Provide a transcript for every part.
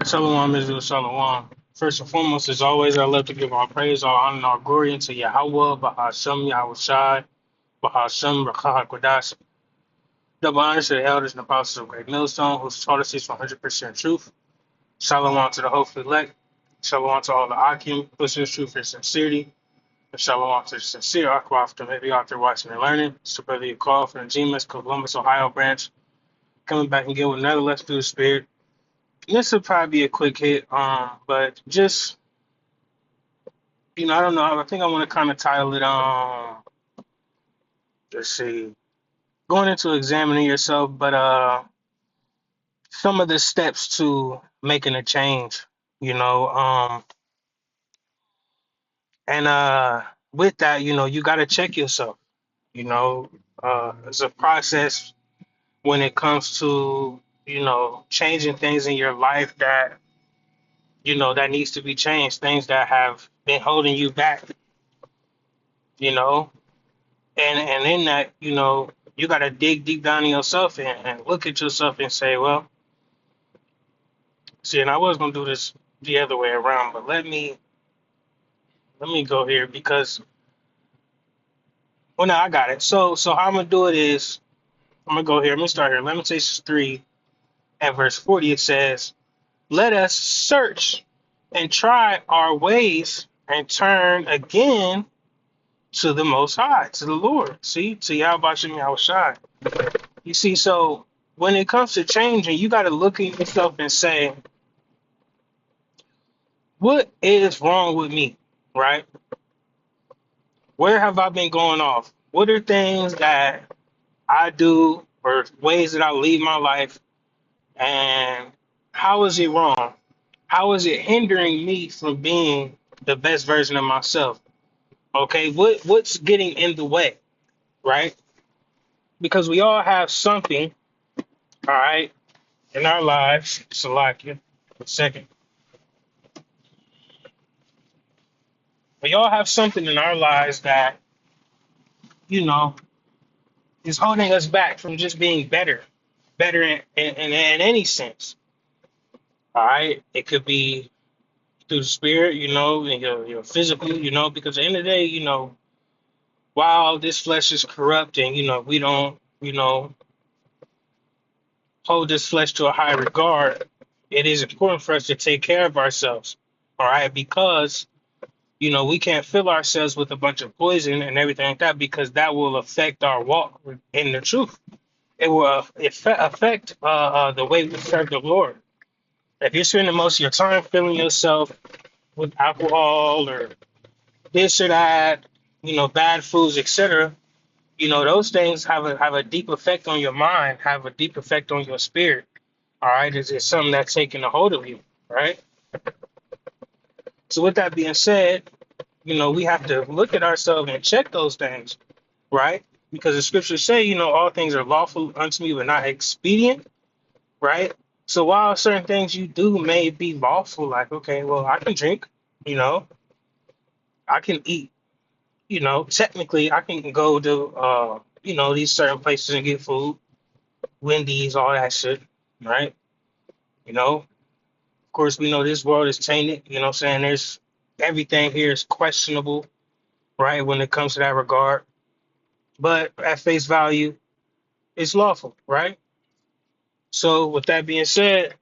Shalom, Israel, Shalom. First and foremost, as always, I love to give all praise, all honor, and all glory unto Yahweh, Bahashem, Yahweh Shai, Bahashem, Rakah Kodash. Double honors to the elders and apostles of Great Millstone, whose taught us is 100% truth. Shalom to the hopefully elect. Shalom to all the Akim, listeners, truth, and sincerity. And shalom to the sincere Aqua, to maybe out there watching and learning. It's your brother call from the GMS Columbus, Ohio branch. Coming back again with another Let's Do the Spirit. This will probably be a quick hit, but just I don't know. I think I want to kind of title it let's see, going into examining yourself, but some of the steps to making a change, you know, and with that, you got to check yourself, you know, it's a process when it comes to, changing things in your life that, that needs to be changed, things that have been holding you back, you know, and in that, you got to dig deep down in yourself and look at yourself and say, well, see, and I was gonna do this the other way around, but let me go here because well, no, I got it. So how I'm gonna do it is I'm gonna go here. Let me start here. Lamentations 3 and verse 40. It says, "Let us search and try our ways and turn again to the Most High, to the Lord." See, to Yahweh Shem Yahweh Shai. You see, so when it comes to changing, you got to look at yourself and say, what is wrong with me, right? Where have I been going off? What are things that I do or ways that I lead my life? And how is it wrong? How is it hindering me from being the best version of myself? Okay, what's getting in the way, right? Because we all have something, all right, in our lives. Salakia, a second. We all have something in our lives that, you know, is holding us back from just being better in any sense. All right, it could be through the spirit, and your physical, because at the end of the day, while this flesh is corrupt and we don't, hold this flesh to a high regard, it is important for us to take care of ourselves. All right, because we can't fill ourselves with a bunch of poison and everything like that because that will affect our walk in the truth. It will affect the way we serve the Lord. If you're spending most of your time filling yourself with alcohol or this or that, bad foods, etc., those things have a deep effect on your mind, have a deep effect on your spirit. All right, it's something that's taking a hold of you, right? So with that being said, we have to look at ourselves and check those things, right? Because the scriptures say, all things are lawful unto me, but not expedient, right? So while certain things you do may be lawful, like, okay, well, I can drink, you know, I can eat, technically I can go to, these certain places and get food, Wendy's, all that shit, right? Of course, we know this world is tainted, you know what I'm saying? There's everything here is questionable, right? When it comes to that regard. But at face value, it's lawful, right? So with that being said,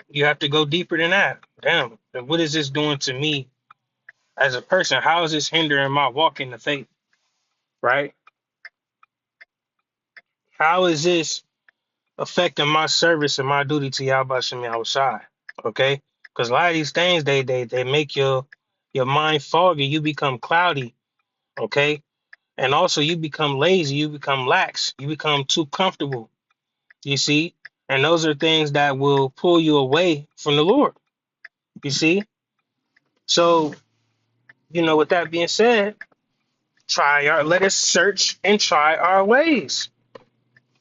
you have to go deeper than that. Damn, and what is this doing to me as a person? How is this hindering my walk in the faith, right? How is this affecting my service and my duty to Yahweh Shem outside? Okay, because a lot of these things they make your mind foggy. You become cloudy. Okay, and also you become lazy. You become lax. You become too comfortable. You see, and those are things that will pull you away from the Lord. You see, so with that being said, let us search and try our ways.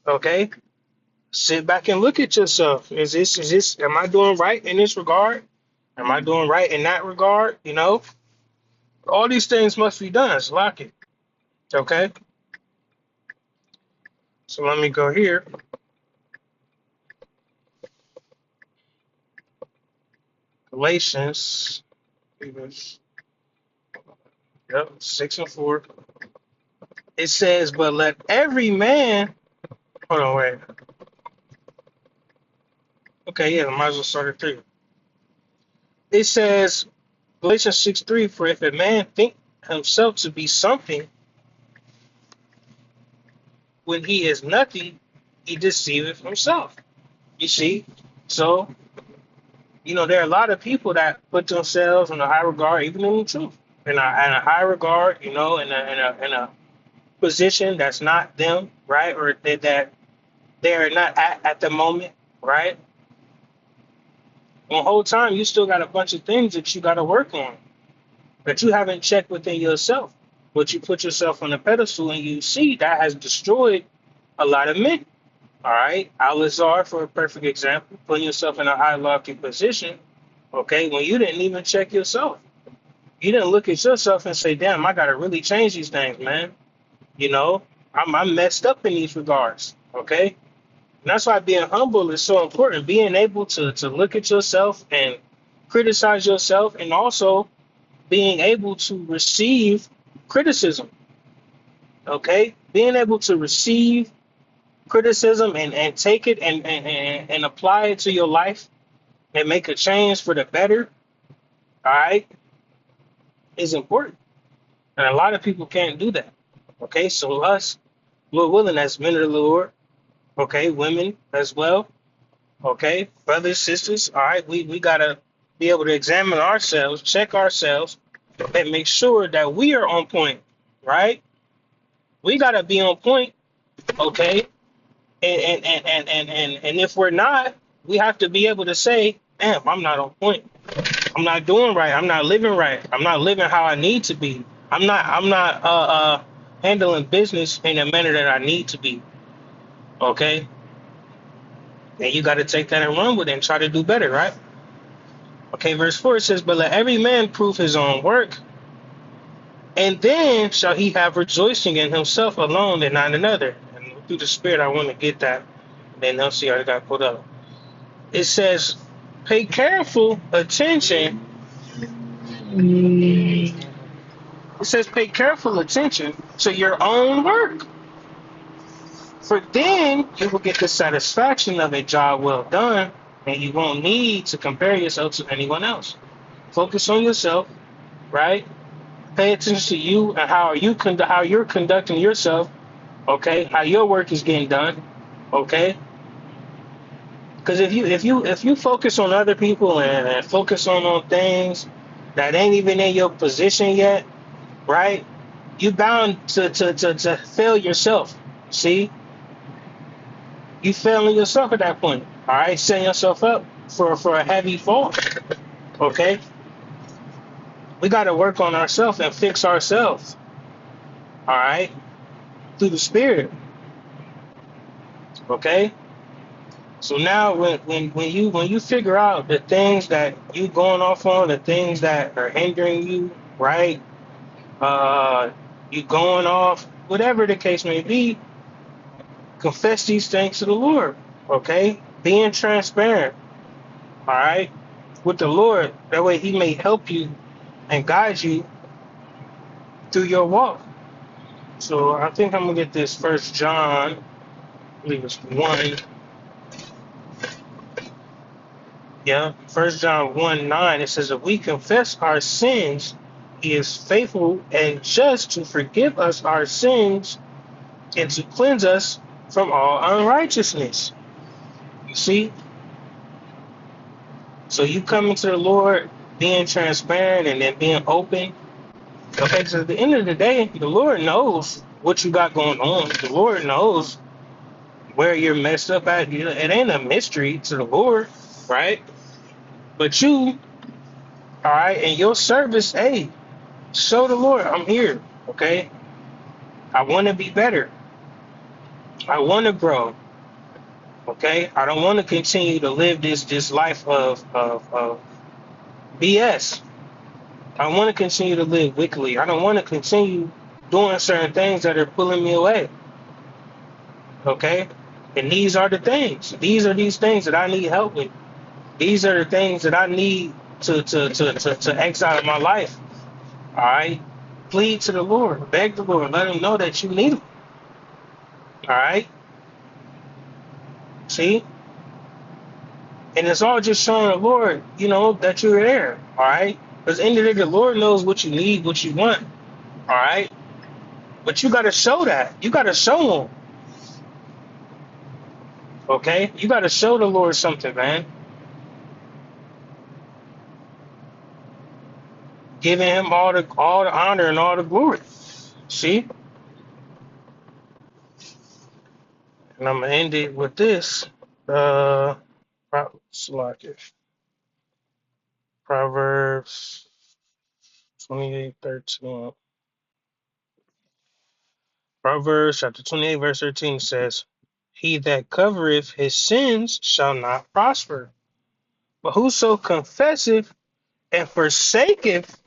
Okay, sit back and look at yourself. Is this am I doing right in this regard? Am I doing right in that regard? All these things must be done. It's lock it. Okay, so let me go here. Galatians, yep, 6:4. It says, but let every man, hold on, wait. Okay, yeah, I might as well start it through. It says, Galatians 6:3, for if a man think himself to be something when he is nothing, he deceiveth himself. You see? So, there are a lot of people that put themselves in a high regard, even in the truth, in a high regard, in a position that's not them, right? Or that they're not at the moment, right? The whole time you still got a bunch of things that you got to work on that you haven't checked within yourself. But you put yourself on a pedestal and you see that has destroyed a lot of men. All right. Al-Azhar, for a perfect example, putting yourself in a high lofty position, okay, when you didn't even check yourself. You didn't look at yourself and say, damn, I got to really change these things, man. You know, I'm messed up in these regards. Okay. And that's why being humble is so important. Being able to look at yourself and criticize yourself, and also being able to receive criticism. Okay. Being able to receive criticism and take it and apply it to your life and make a change for the better, all right, is important. And a lot of people can't do that. Okay. So us, Lord willing, as men of the Lord, okay, women as well, okay, brothers, sisters, all right, we gotta be able to examine ourselves, check ourselves, and make sure that we are on point, right? We gotta be on point, okay? And if we're not, we have to be able to say, damn, I'm not on point. I'm not doing right. I'm not living right. I'm not living how I need to be. I'm not handling business in a manner that I need to be. Okay? And you got to take that and run with it and try to do better, right? Okay, verse 4 says, but let every man prove his own work, and then shall he have rejoicing in himself alone and not in another. And through the Spirit, I want to get that. Then they'll see how it got put up. It says, pay careful attention. It says, pay careful attention to your own work, for then you will get the satisfaction of a job well done, and you won't need to compare yourself to anyone else. Focus on yourself, right? Pay attention to you and how you're conducting yourself, okay? How your work is getting done, okay? Because if you focus on other people and focus on things that ain't even in your position yet, right? You bound to fail yourself. See, you failing yourself at that point. All right, setting yourself up for a heavy fall. Okay, we got to work on ourselves and fix ourselves. All right, through the Spirit. Okay. So now, when you figure out the things that you going off on, the things that are hindering you, right? You going off, whatever the case may be, confess these things to the Lord, okay? Being transparent, all right, with the Lord. That way he may help you and guide you through your walk. So I think I'm going to get this First John, I believe it's 1. Yeah, First John 1:9. It says, if we confess our sins, he is faithful and just to forgive us our sins and to cleanse us from all unrighteousness. You see? So you coming to the Lord, being transparent and then being open. Okay, because at the end of the day, the Lord knows what you got going on. The Lord knows where you're messed up at. It ain't a mystery to the Lord, right? But you, all right, in your service, hey, show the Lord I'm here, okay? I want to be better. I want to grow, okay? I don't want to continue to live this life of BS. I want to continue to live wickedly. I don't want to continue doing certain things that are pulling me away. Okay? And these are the things. These are these things that I need help with. These are the things that I need to X out of my life. All right. Plead to the Lord, beg the Lord, let him know that you need him. All right. See? And it's all just showing the Lord, that you're there. All right. Because in the end of the day, the Lord knows what you need, what you want. All right. But you got to show that. You got to show him. Okay. You got to show the Lord something, man. Giving him all the honor and all the glory. See? And I'm gonna end it with this. Uh, Proverbs 28:13. Proverbs chapter 28, verse 13 says, "He that covereth his sins shall not prosper, but whoso confesseth and forsaketh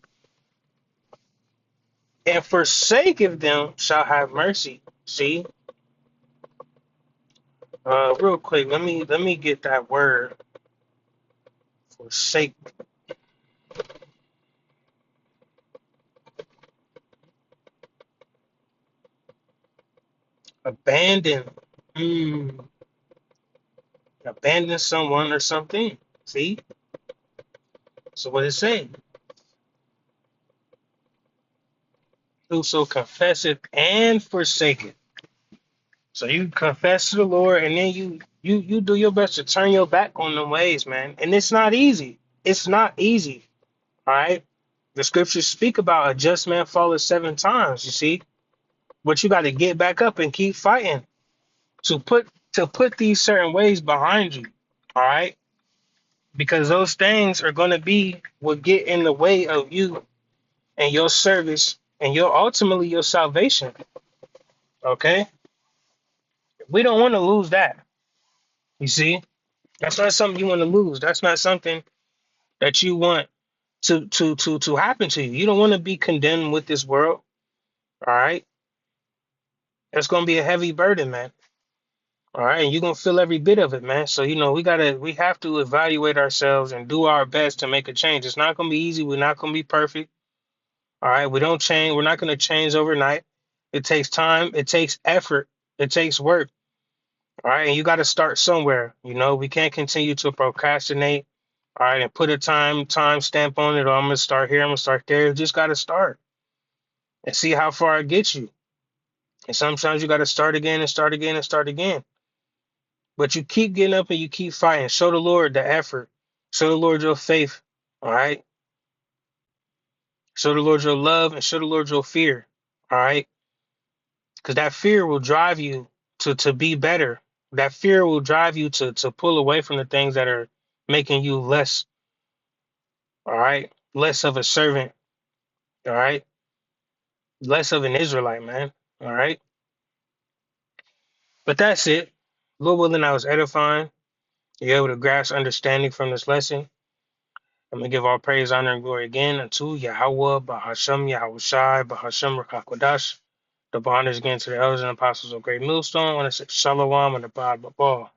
them shall have mercy." See, real quick, let me get that word forsake. Abandon. Hmm. Abandon someone or something. See, so what it's saying. Whoso confesseth and forsaketh. So you confess to the Lord, and then you do your best to turn your back on them ways, man. And it's not easy. It's not easy. All right. The scriptures speak about a just man falleth 7 times. You see, but you got to get back up and keep fighting to put these certain ways behind you. All right, because those things are going to be what get in the way of you and your service and your ultimately your salvation. Okay, we don't want to lose that. You see, that's not something you want to lose. That's not something that you want to happen to you. You don't want to be condemned with this world. All right, that's going to be a heavy burden, man. All right, and you're gonna feel every bit of it, man. So we have to evaluate ourselves and do our best to make a change. It's not gonna be easy. We're not gonna be perfect. All right, we don't change. We're not gonna change overnight. It takes time. It takes effort. It takes work. All right, and you got to start somewhere. We can't continue to procrastinate. All right, and put a time stamp on it. Or I'm gonna start here. I'm gonna start there. You just got to start and see how far it gets you. And sometimes you got to start again and start again and start again. But you keep getting up and you keep fighting. Show the Lord the effort. Show the Lord your faith. All right. Show the Lord your love and show the Lord your fear. All right. Because that fear will drive you to be better. That fear will drive you to pull away from the things that are making you less. All right. Less of a servant. All right. Less of an Israelite, man. All right. But that's it. Lord willing, I was edifying. You're able to grasp understanding from this lesson. I'm going to give all praise, honor, and glory again unto Yahweh, Bahashem, Yahushai, Bahashem, Rakakwadash. The honors again to the elders and apostles of Great Millstone. I want to say Shalom and the Bad Babal.